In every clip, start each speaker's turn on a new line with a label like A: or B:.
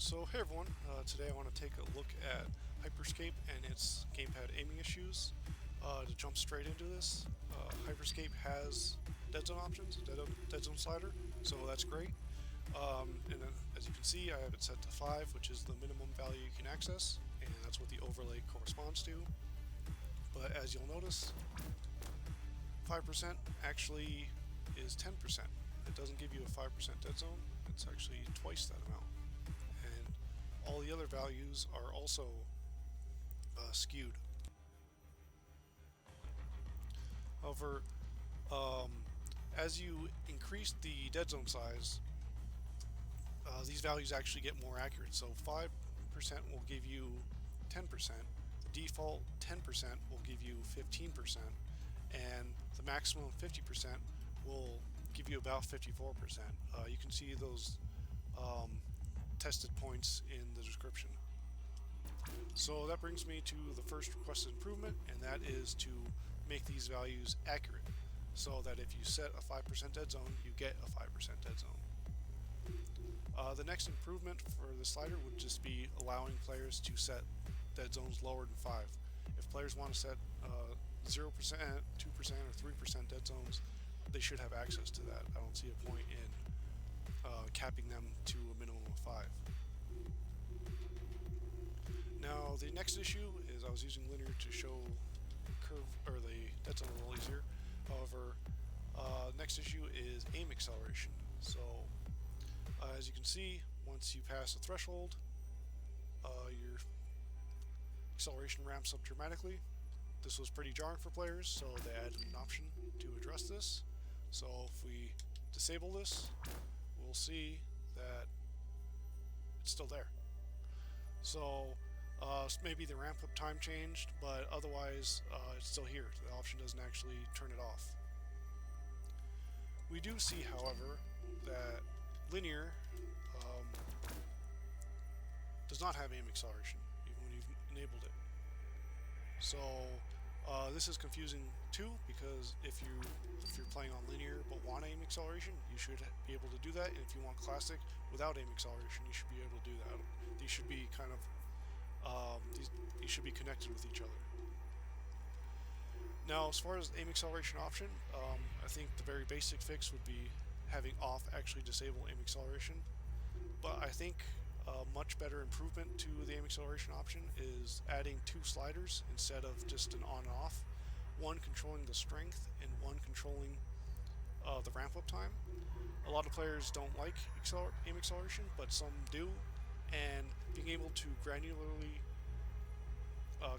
A: So hey everyone, today I want to take a look at Hyperscape and its gamepad aiming issues. To jump straight into this, Hyperscape has dead zone options, dead zone slider, so that's great. And then, as you can see, I have it set to 5, which is the minimum value you can access, and that's what the overlay corresponds to. But as you'll notice, 5% actually is 10%. It doesn't give you a 5% dead zone, it's actually twice that amount. And all the other values are also skewed. However, as you increase the dead zone size, these values actually get more accurate. So 5% will give you 10%, the default 10% will give you 15%, and the maximum 50% will give you about 54%. You can see those tested points in the description. So that brings me to the first requested improvement, and that is to make these values accurate, so that if you set a 5% dead zone, you get a 5% dead zone. The next improvement for the slider would just be allowing players to set dead zones lower than 5. If players want to set 0%, 2%, or 3% dead zones, they should have access to that. I don't see a point in capping them to a minimum of 5. Now the next issue is I was using linear to show curve or the dead zone a little easier. However, next issue is aim acceleration. So as you can see, once you pass a threshold, your acceleration ramps up dramatically. This was pretty jarring for players, so they added an option to address this. So if we disable this, we'll see that it's still there. So maybe the ramp up time changed, but otherwise it's still here. The option doesn't actually turn it off. We do see, however, that linear does not have aim acceleration, even when you've enabled it. So this is confusing too, because if you're playing on linear but want aim acceleration, you should be able to do that. And if you want classic without aim acceleration, you should be able to do that. These should be kind of these should be connected with each other. Now, as far as aim acceleration option, I think the very basic fix would be having off actually disable aim acceleration. But I think a much better improvement to the aim acceleration option is adding 2 sliders instead of just an on and off. One controlling the strength and one controlling the ramp up time. A lot of players don't like aim acceleration, but some do. And being able to granularly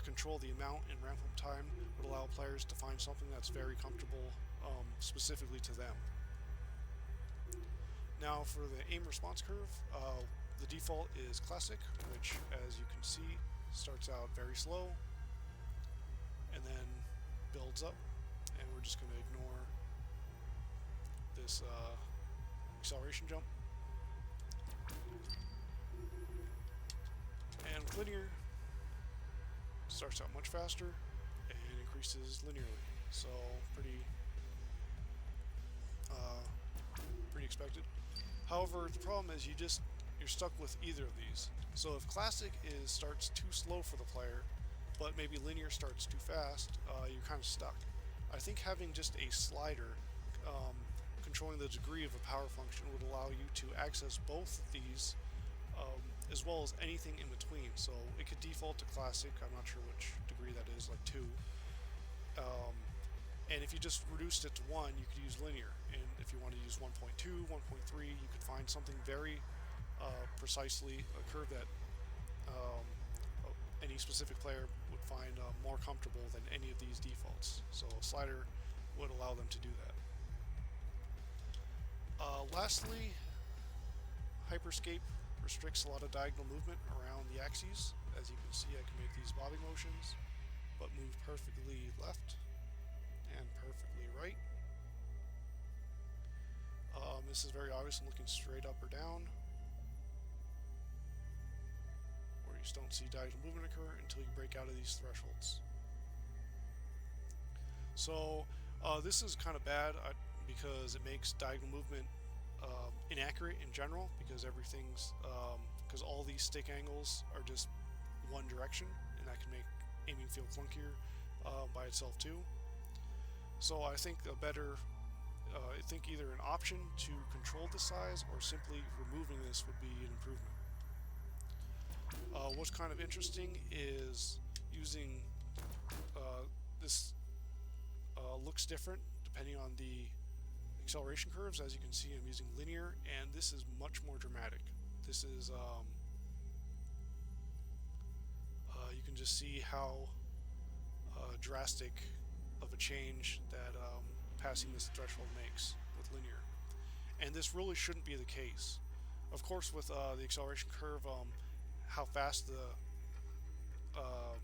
A: control the amount and ramp up time would allow players to find something that's very comfortable specifically to them. Now for the aim response curve, the default is classic, which, as you can see, starts out very slow and then builds up, and we're just going to ignore this acceleration jump. And with linear, starts out much faster and increases linearly, so pretty expected. However, the problem is you're stuck with either of these. So if classic starts too slow for the player, but maybe linear starts too fast, you're kind of stuck. I think having just a slider controlling the degree of a power function would allow you to access both of these, as well as anything in between. So it could default to classic, I'm not sure which degree that is, like 2. And if you just reduced it to 1, you could use linear. And if you want to use 1.2, 1.3, you could find something very precisely, a curve that any specific player would find more comfortable than any of these defaults. So a slider would allow them to do that. Lastly, Hyperscape restricts a lot of diagonal movement around the axes. As you can see, I can make these bobbing motions, but move perfectly left and perfectly right. This is very obvious in looking straight up or down, where you just don't see diagonal movement occur until you break out of these thresholds. So this is kind of bad because it makes diagonal movement inaccurate in general, because everything's because all these stick angles are just one direction, and that can make aiming feel clunkier by itself too. So I think I think either an option to control the size or simply removing this would be an improvement. What's kind of interesting is using this looks different depending on the acceleration curves. As you can see, I'm using linear, and this is much more dramatic. This is you can just see how drastic of a change that passing this threshold makes with linear. And this really shouldn't be the case. Of course, with the acceleration curve, how fast um,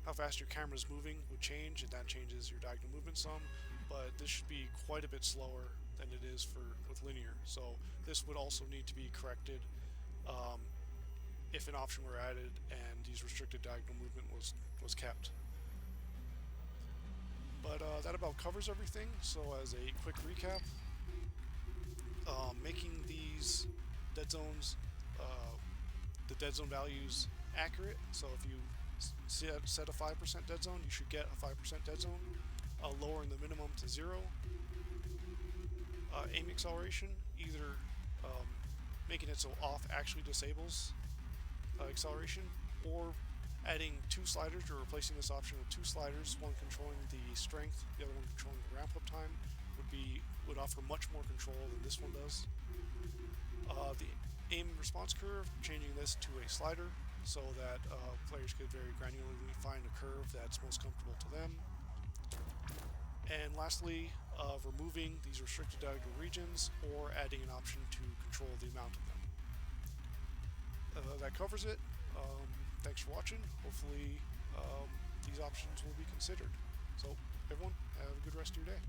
A: how fast your camera is moving would change, and that changes your diagonal movement some. But this should be quite a bit slower than it is with linear. So this would also need to be corrected if an option were added and these restricted diagonal movement was kept. But that about covers everything. So as a quick recap, making these dead zones, the dead zone values accurate. So if you set a 5% dead zone, you should get a 5% dead zone. Lowering the minimum to 0. Aim acceleration, either making it so off actually disables acceleration, or adding 2 sliders, or replacing this option with 2 sliders, one controlling the strength, the other one controlling the ramp up time, would offer much more control than this one does. The aim response curve, changing this to a slider so that players could very granularly find a curve that's most comfortable to them. And lastly, removing these restricted diagonal regions or adding an option to control the amount of them. That covers it. Thanks for watching. Hopefully these options will be considered. So everyone, have a good rest of your day.